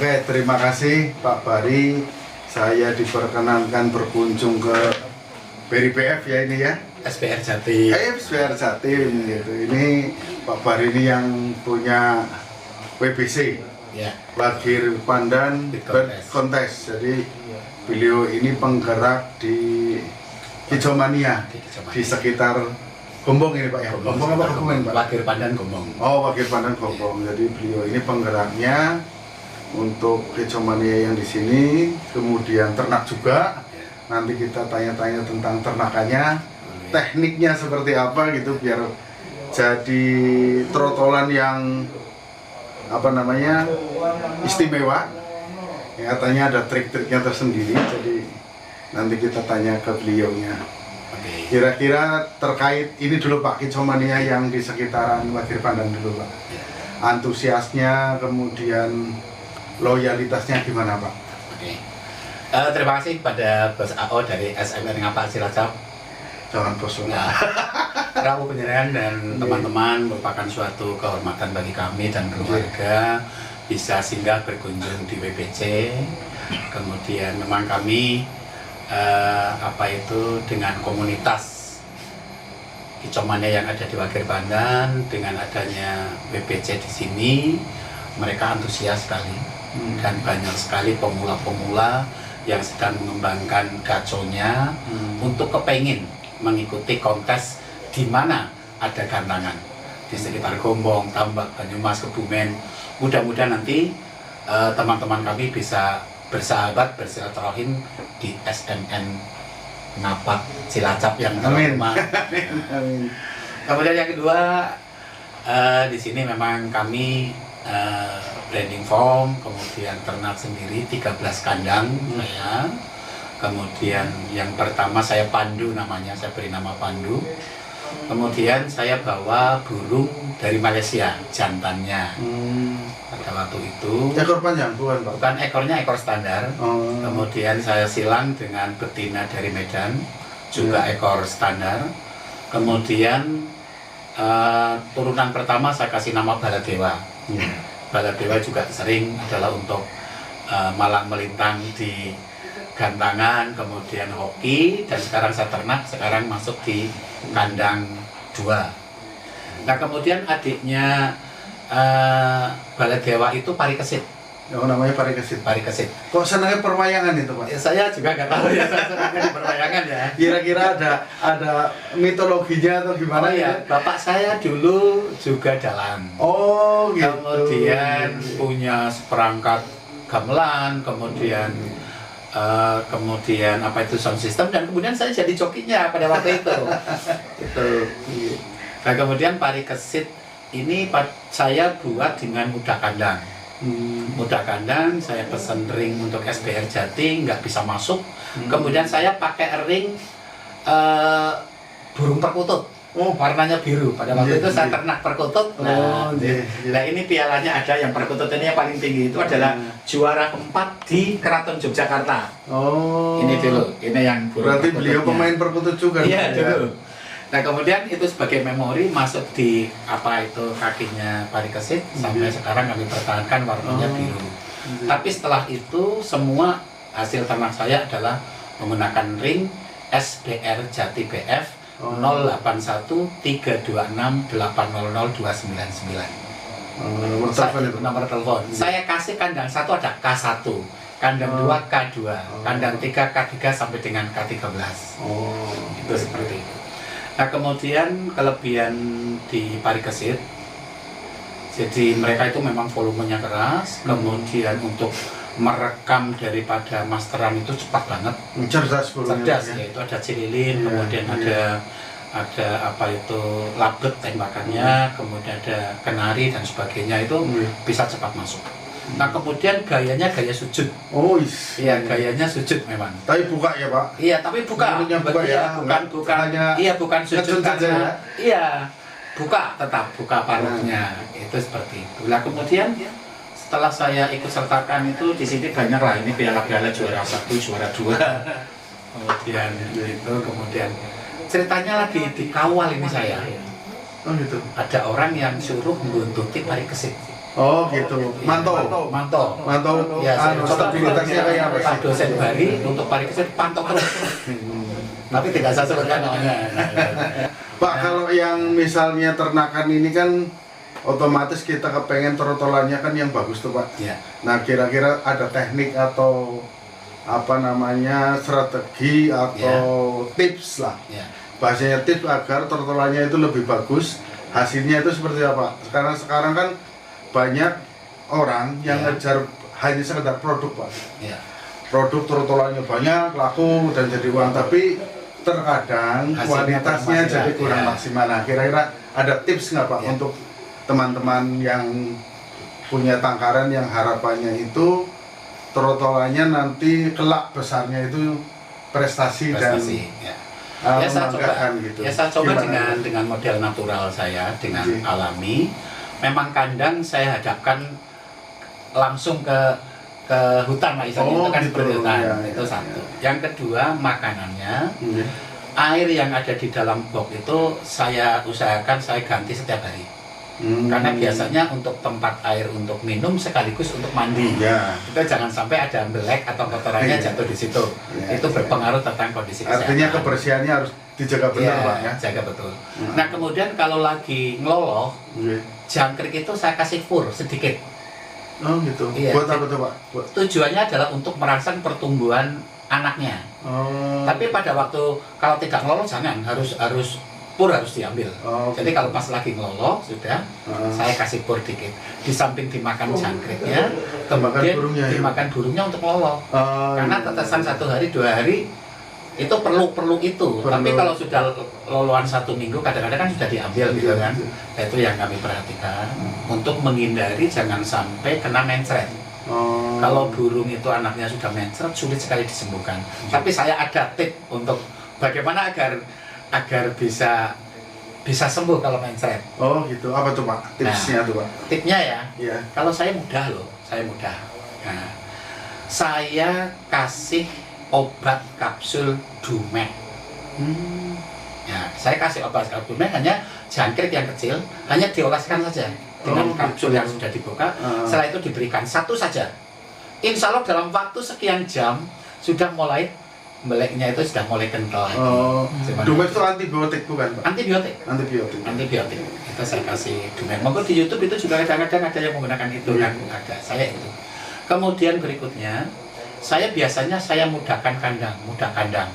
Oke, terima kasih Pak Bari. Saya diperkenankan berkunjung ke Bari PF ya ini ya. SPR Jatim. SPR Jatim gitu. Ini Pak Bari ini yang punya WBC. Ya. Wakil Pandan Kontes. Jadi beliau ini penggerak di Hijomania di sekitar Gombong ini Pak ya. Gombong apa Gombong Pak? Wakil Pandan Gombong. Oh, Wakil Pandan Gombong. Jadi beliau ini penggeraknya untuk Hijomania yang di sini, kemudian ternak juga. Nanti kita tanya-tanya tentang ternakannya, tekniknya seperti apa gitu biar jadi trotolan yang apa namanya istimewa. Ya, katanya ada trik-triknya tersendiri. Jadi nanti kita tanya ke beliaunya. Kira-kira terkait ini dulu Pak, Hijomania yang di sekitaran Wakil Pandan dulu Pak. Antusiasnya, kemudian loyalitasnya gimana Pak? Oke. Terima kasih kepada Bos AO dari SMR Ngapal Cilacap. Jangan bos. Nah, Rabu Penyerangan dan teman-teman merupakan suatu kehormatan bagi kami dan keluarga bisa singgah berkunjung di WBC. Kemudian memang kami dengan komunitas Hijomania yang ada di Wakil Pandan, dengan adanya WBC di sini, mereka antusias sekali. Dan banyak sekali pemula-pemula yang sedang mengembangkan gaconya untuk kepengin mengikuti kontes di mana ada gantangan di sekitar Gombong, Tambak, Banyumas, Kebumen. Mudah-mudahan nanti teman-teman kami bisa bersahabat, bersilaturahim di SMN Napak Cilacap yang terhormat. Kemudian yang kedua, di sini memang kami branding form, kemudian ternak sendiri 13 kandang saya. Kemudian yang pertama saya Pandu namanya, saya beri nama Pandu. Kemudian saya bawa burung dari Malaysia, jantannya. Pada waktu itu ekor panjang bukan Pak? Bukan, ekornya ekor standar. Kemudian saya silang dengan betina dari Medan, juga ekor standar. Kemudian turunan pertama saya kasih nama Baladewa. Baladewa juga sering adalah untuk malang melintang di gantangan, kemudian hoki, dan sekarang saya ternak, sekarang masuk di kandang 2. Nah kemudian adiknya Baladewa itu Parikesit. Oh, namanya Parikesit. Parikesit. Kok senangnya perwayangan itu Pak? Ya, saya juga nggak tahu ya, saya senangnya di perwayangan ya. Kira-kira ada mitologinya atau gimana ya? Bapak saya dulu juga dalang. Oh gitu. Kemudian punya seperangkat gamelan, kemudian apa itu sound system, dan kemudian saya jadi jokinya pada waktu itu. Itu. Nah kemudian Parikesit ini saya buat dengan mudah kandang. Mudah kandang, saya pesen ring untuk SPR Jatim, nggak bisa masuk. Kemudian saya pakai ring burung perkutut. Warnanya biru. Pada waktu itu saya ternak perkutut. Nah, ini pialanya ada, yang perkutut ini yang paling tinggi itu adalah juara 4 di Keraton Yogyakarta. Ini dulu, ini yang burung. Berarti beliau pemain perkutut juga. Iya dulu. Nah kemudian itu sebagai memori masuk di kakinya Parikesit, sampai sekarang kami pertahankan warnanya biru. Tapi setelah itu semua hasil ternak saya adalah menggunakan ring SPR Jatim BF 0813268002999. Nomor telepon. Saya kasih kandang 1 ada K1, kandang 2 K2, kandang 3 K3 sampai dengan K13. Itu seperti itu. Nah kemudian kelebihan di Parikesit, jadi mereka itu memang volumenya keras, kemudian untuk merekam daripada masteran itu cepat banget. Cerdas ya, itu ada cililin, kemudian ada labet tembakannya, kemudian ada kenari dan sebagainya, itu bisa cepat masuk. Nah kemudian gayanya gaya sujud. Iya, gayanya sujud memang. Tapi buka ya Pak? Iya, tapi buka. Bukan sujud karena buka, tetap buka paruhnya. Itu seperti itu. Nah kemudian setelah saya ikut sertakan itu di sini banyak lah, ini piala-piala juara 1, juara 2. Kemudian ceritanya lagi di kawal ini saya. Gitu. Ada orang yang suruh membuntuti Parikesit. Oh gitu. Mantau. Mantau. Ya, stabilitasnya kayak apa Pak sih? dosen Bari untuk pariksa pantau terus. Tapi tidak saya sebutkan namanya. Pak, kalau yang misalnya ternakan ini kan otomatis kita kepengen trotolannya kan yang bagus tuh Pak. Ya. Nah kira-kira ada teknik atau apa namanya strategi atau tips lah. Ya. Bahasanya tips agar trotolannya itu lebih bagus. Hasilnya itu seperti apa? Sekarang kan banyak orang yang Ya. ngejar hanya sekedar produk Pak. Ya. Produk trotolannya banyak, laku dan jadi uang, tapi terkadang Hasilnya kualitasnya kurang jadi maksimal, kurang ya. maksimal. Nah, kira-kira ada tips nggak Pak Ya. untuk teman-teman yang punya tangkaran yang harapannya itu trotolannya nanti kelak besarnya itu prestasi dan ya. Ya saya coba, membanggakan gitu. Gimana? dengan model natural saya, dengan Oke. alami. Memang kandang saya hadapkan langsung ke hutan lah istilahnya, Oh, itu kan gitu. seperti hutan. Ya, Itu ya, satu. ya. Yang kedua, makanannya, Iya. air yang ada di dalam box itu saya usahakan saya ganti setiap hari. Karena biasanya untuk tempat air untuk minum sekaligus untuk mandi. Ya. Itu jangan sampai ada belek atau kotorannya Iya. jatuh di situ. Ya, Itu ya. berpengaruh tentang kondisi kesehatan. Artinya kebersihannya harus dijaga benar Iya, Pak ya. jaga betul. Hmm. Nah kemudian kalau lagi ngeloloh, Iya. jangkrik itu saya kasih fur sedikit. Oh gitu. Iya. Buat apa tuh Pak? Buat. Tujuannya adalah untuk merangsang pertumbuhan anaknya. Oh. Tapi pada waktu kalau tidak ngeloloh jangan, harus pur harus diambil. Oh, Jadi gitu. kalau pas lagi ngeloloh sudah, saya kasih pur dikit. Di samping dimakan jangkriknya, kemudian burungnya, ya? dimakan burungnya untuk ngeloloh. Oh, Karena iya. tetesan 1 hari 2 hari itu perlu itu. Perlu. Tapi kalau sudah lolohan 1 minggu kadang-kadang kan sudah diambil gitu kan. Nah, itu yang kami perhatikan untuk menghindari jangan sampai kena mencret. Oh. Kalau burung itu anaknya sudah mencret sulit sekali disembuhkan. Tapi saya ada tip untuk bagaimana agar bisa sembuh kalau mencret. Oh gitu. Apa tuh Pak? Tipsnya tuh Pak? Tipnya ya, Iya. kalau saya mudah loh, saya mudah. Nah, saya kasih obat kapsul Dumek. Ya, saya kasih obat kapsul Dumek hanya jangkrik yang kecil, hanya dioleskan saja dengan Oh, kapsul gitu. yang sudah dibuka. Ah. Setelah itu diberikan 1 saja. Insya Allah dalam waktu sekian jam sudah mulai meleknya itu sudah mulai kental lagi. Oh. Cuman Dumet itu antibiotik bukan Pak? antibiotik. Antibiotik. Itu saya kasih Dumek. Monggo di YouTube itu juga kadang-kadang ada yang menggunakan itu Iya. kan, ada saya itu. Kemudian berikutnya saya biasanya mudahkan kandang, mudah kandang.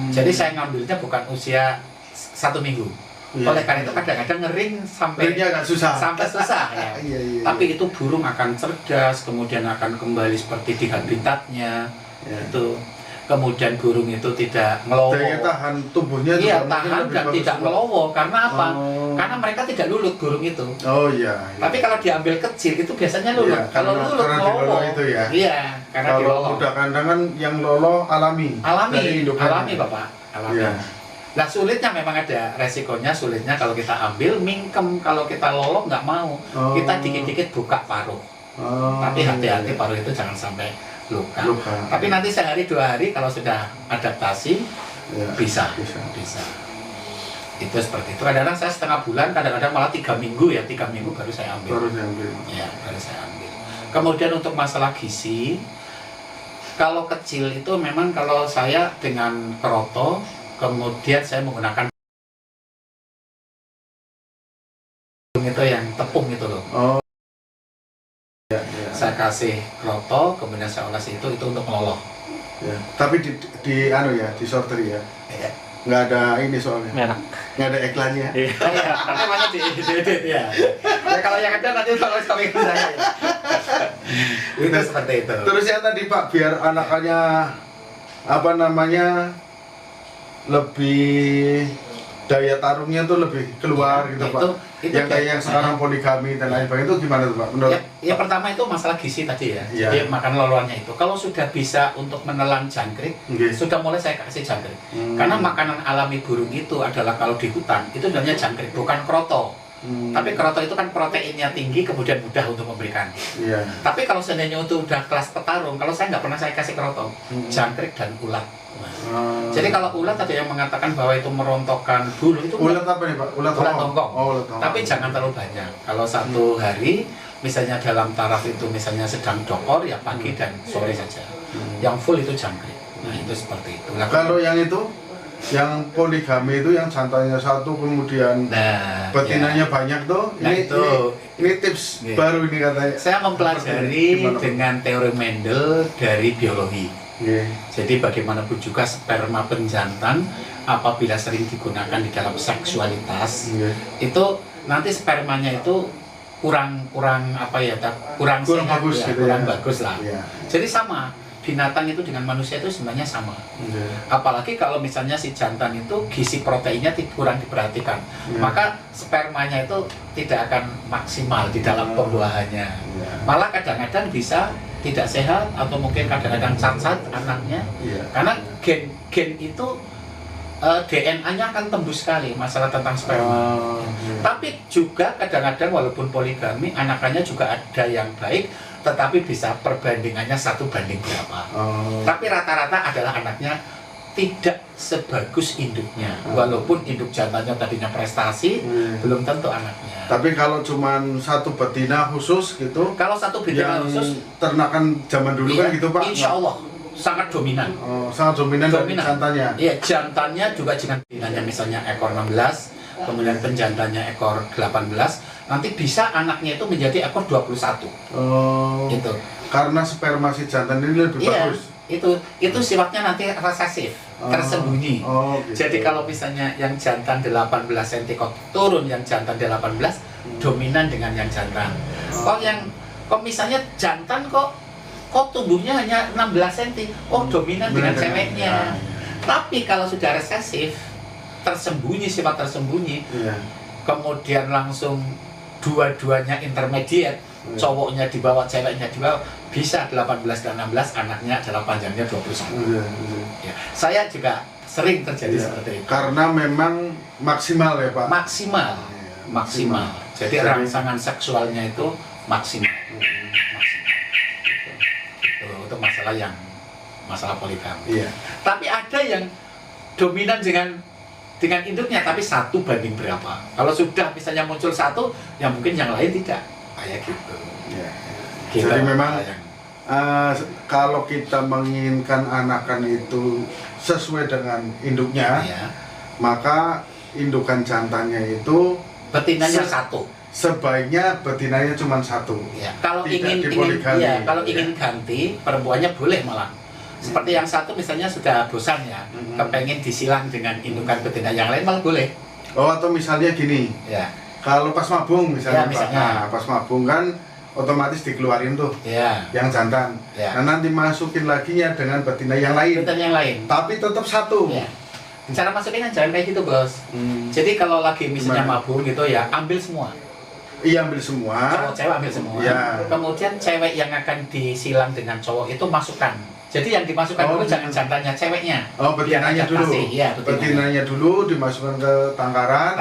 Jadi saya ngambilnya bukan usia 1 minggu. Iya. Oleh karena itu kadang-kadang ngering sampai Ringnya agak susah. susah ya. Iya. Tapi itu burung akan cerdas, kemudian akan kembali seperti di habitatnya. Iya. Itu kemudian burung itu tidak ngelowo. Daya tahan tubuhnya Iya, juga mungkin tahan lebih dan bagus, tidak Pak. ngelowo. Karena apa? Oh. Karena mereka tidak lulut burung itu. Oh iya. Tapi kalau diambil kecil itu biasanya lulut. Iya, Kalau karena- lulut karena ngelowo. dilolo itu ya. Iya, karena Kalau dilolo. udah kandang kan yang lolo alami. Dari indukannya. Alami Bapak, alami. Iya. Nah sulitnya memang ada resikonya, sulitnya kalau kita ambil mingkem, kalau kita lolo nggak mau, Oh. kita dikit-dikit buka paruh. Oh, Tapi hati-hati iya. paruh itu jangan sampai luka. Luka. Tapi nanti sehari 2 hari kalau sudah adaptasi Iya. bisa. Itu seperti itu. Kadang-kadang saya setengah bulan, kadang-kadang malah 3 minggu ya, 3 minggu baru saya ambil. Baru diambil. Ya, baru saya ambil. Kemudian untuk masalah gizi, kalau kecil itu memang kalau saya dengan keroto, kemudian saya menggunakan itu yang tepung itu loh. Oh. Iya. Saya kasih keroto, kemudian saya oles itu untuk meloloh. Ya. Tapi di anu ya, di sorter ya. Iya. Nggak ada ini soalnya. merah. Nggak ada iklannya. Iya. Iya, nanti banyak di edit ya. Ya kalau yang ada nanti tolong kami ke saya. Itu seperti itu. Terus yang tadi Pak, biar anakannya apa namanya lebih daya tarungnya tuh lebih keluar gitu Pak. Itu Yang kayak yang sekarang poligami dan lain sebagainya itu gimana tuh Pak? Menurut Ya pertama itu masalah gizi tadi ya. Iya. Jadi makan loloannya itu. Kalau sudah bisa untuk menelan jangkrik, Nggih. sudah mulai saya kasih jangkrik. Hmm. Karena makanan alami burung itu adalah kalau di hutan itu sebenarnya jangkrik, bukan kroto. Tapi kroto itu kan proteinnya tinggi, kemudian mudah untuk memberikan. Iya. Tapi kalau seandainya itu udah kelas petarung, kalau saya nggak pernah saya kasih kroto, jangkrik dan ulat. Nah, Jadi kalau ulat ada yang mengatakan bahwa itu merontokkan bulu, itu Ulat apa nih Pak? Ulat tongkong. Oh, ulat tongkong. Tapi jangan terlalu banyak. Kalau satu hari, misalnya dalam taraf itu misalnya sedang dokor, ya pagi dan sore saja. Yang full itu jangkrik. Nah itu seperti itu. Nah, kalau yang itu, yang poligami itu yang jantannya satu kemudian betinanya banyak tuh, nah, ini tips baru ini katanya. Saya mempelajari dengan teori Mendel dari biologi. Jadi bagaimanapun juga sperma penjantan apabila sering digunakan di dalam seksualitas, itu nanti spermanya itu kurang apa ya, kurang sehat, bagus, ya, gitu kurang ya. bagus lah. Jadi sama. Binatang itu dengan manusia itu sebenarnya sama. Apalagi kalau misalnya si jantan itu gizi proteinnya kurang diperhatikan, maka spermanya itu tidak akan maksimal di dalam pembuahannya. Malah kadang-kadang bisa tidak sehat atau mungkin kadang-kadang cacat anaknya, karena gen itu DNA-nya akan tembus sekali masalah tentang sperma. Tapi juga kadang-kadang walaupun poligami, anakannya juga ada yang baik, tetapi bisa perbandingannya 1 banding berapa. Tapi rata-rata adalah anaknya tidak sebagus induknya. Walaupun induk jantannya tadinya prestasi, belum tentu anaknya. Tapi kalau cuma satu betina khusus gitu, kalau satu betina yang khusus, ternakan zaman dulu kan gitu Pak? Insya Allah sangat dominan. Sangat dominan. Dari jantannya. Iya, jantannya juga dengan betinanya misalnya ekor 16, kemudian penjantannya ekor 18. Nanti bisa anaknya itu menjadi ekor 21. Gitu. Karena sperma si jantan ini lebih bagus. Itu sifatnya nanti resesif, tersembunyi. Gitu. Jadi kalau misalnya yang jantan 18 cm kok turun yang jantan 18, dominan dengan yang jantan. Kok misalnya jantan kok tumbuhnya hanya 16 cm, dominan dengan ceweknya. Tapi kalau sudah resesif, tersembunyi, sifat tersembunyi, kemudian langsung dua-duanya intermediate, cowoknya di bawah, ceweknya di bawah, bisa 18 dan 16, anaknya adalah panjangnya 21. Saya juga sering terjadi seperti itu. Karena memang maksimal ya Pak? Maksimal. Jadi rangsangan seksualnya itu maksimal. Itu masalah poligami. Tapi ada yang dominan dengan induknya, tapi 1 banding berapa. Kalau sudah misalnya muncul 1, ya mungkin yang lain tidak. Kayak gitu. Jadi memang kalau kita menginginkan anakan itu sesuai dengan induknya, maka indukan jantannya itu betinanya 1. Sebaiknya betinanya cuma 1. Kalau ingin ganti, perempuannya boleh malah. Seperti yang satu misalnya sudah bosan ya, kepengen disilang dengan indukan betina yang lain, malah boleh. Atau misalnya gini, kalau pas mabung misalnya, pas mabung kan otomatis dikeluarin tuh yang jantan. Nah nanti masukin lagi ya dengan betina yang lain. Tapi tetap 1. Cara masukinnya jangan kayak gitu bos. Jadi kalau lagi misalnya mabung gitu ya, ambil semua. Iya, ambil semua. Cowok cewek ambil semua. Kemudian cewek yang akan disilang dengan cowok itu masukkan. Jadi yang dimasukkan dulu jangan jantannya, ceweknya. Betinanya dulu. Betinanya dulu dimasukkan ke tangkaran.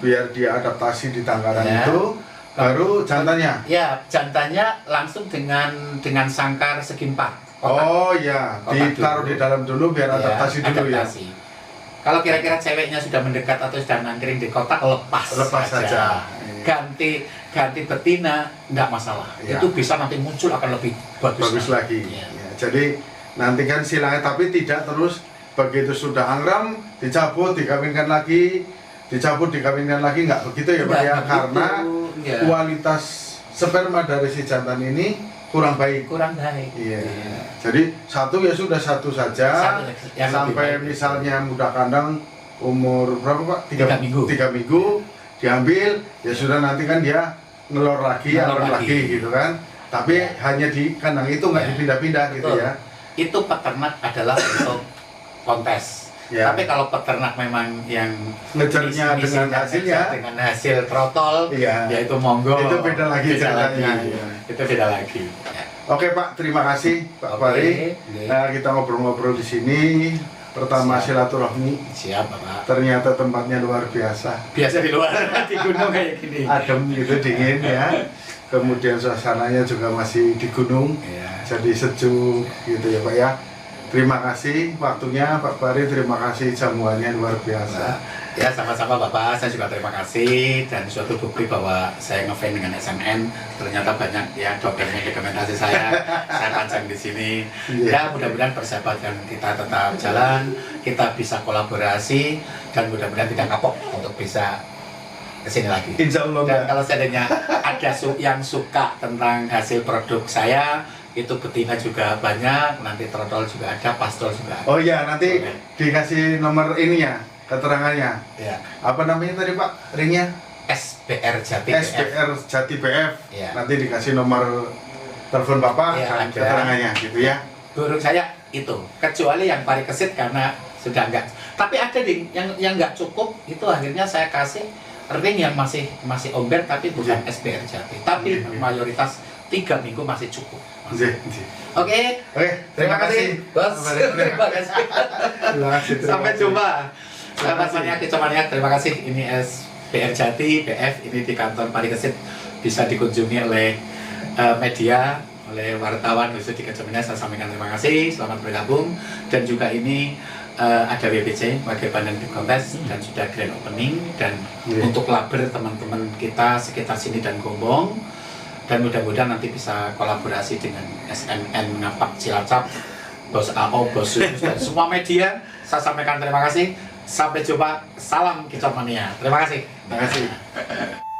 Biar dia adaptasi di tangkaran itu. Baru jantannya. Jantannya langsung dengan sangkar segi 4. Ditaruh di dalam dulu biar adaptasi dulu ya. Kalau kira-kira ceweknya sudah mendekat atau sudah ngantrin di kotak, lepas saja. Ganti betina, enggak masalah. Itu bisa nanti muncul akan lebih bagus lagi. Jadi nanti kan silangnya, tapi tidak terus begitu sudah anggram dicabut dikawinkan lagi, nggak begitu ya Pak ya, karena kualitas sperma dari si jantan ini kurang baik. Jadi 1 ya sudah 1 saja, sampai misalnya muda kandang umur berapa Pak? 3 minggu diambil, ya sudah nanti kan dia nelor lagi gitu kan. Tapi hanya di kandang itu, nggak dipindah-pindah gitu ya. Itu peternak adalah untuk kontes. Tapi kalau peternak memang yang ngejarnya dengan hasilnya, dengan hasil trotol, ya itu monggo. Itu beda lagi ceritanya. Itu beda lagi. Oke Pak, terima kasih Pak Fahri. Kita ngobrol-ngobrol di sini. Pertama silaturahmi. Siap Pak. Ternyata tempatnya luar biasa. Biasa di luar, di gunung kayak gini. Adem gitu, dingin ya. Kemudian suasananya juga masih di gunung, jadi sejuk gitu ya Pak ya. Terima kasih waktunya Pak Fahri, terima kasih jamuannya luar biasa. Ya sama-sama Bapak, saya juga terima kasih dan suatu bukti bahwa saya ngefans dengan SMN. Ternyata banyak ya dokumentasi saya panjang di sini. Ya mudah-mudahan persahabatan kita tetap jalan, kita bisa kolaborasi dan mudah-mudahan tidak kapok untuk bisa kesini lagi. Insya Allah. Dan kalau seandainya ada yang suka tentang hasil produk saya, itu betina juga banyak, nanti trotol juga ada, pastol juga ada. Oh iya, nanti dikasih nomor ininya, keterangannya. Ya. Apa namanya tadi Pak? Ringnya? SBR Jati BF. SBR Jati BF. Ya. Nanti dikasih nomor telepon Bapak Ya, dan ada. keterangannya gitu ya. Burung saya itu, kecuali yang parikesit karena sudah enggak. Tapi ada ding yang enggak cukup, itu akhirnya saya kasih ring yang masih omber tapi bukan SBR Jati. Tapi mayoritas 3 minggu masih cukup. Oke, terima kasih, Bos. Terima kasih. Sampai jumpa. Sahabat Kicomania, terima kasih. Ini SBR Jati BF, ini di kantor Parikesit, bisa dikunjungi oleh media, oleh wartawan khusus di Kicomania. Saya sampaikan terima kasih, selamat bergabung. Dan juga ini ada WBC, Wakil Bandan Big Contest, dan sudah grand opening. Dan untuk laber teman-teman kita sekitar sini dan Gombong, dan mudah-mudahan nanti bisa kolaborasi dengan SMN Ngapak Cilacap, Bos AO, Bos Yunus, dan semua media. Saya sampaikan terima kasih. Sampai jumpa. Salam Kicomania. Terima kasih. Terima kasih.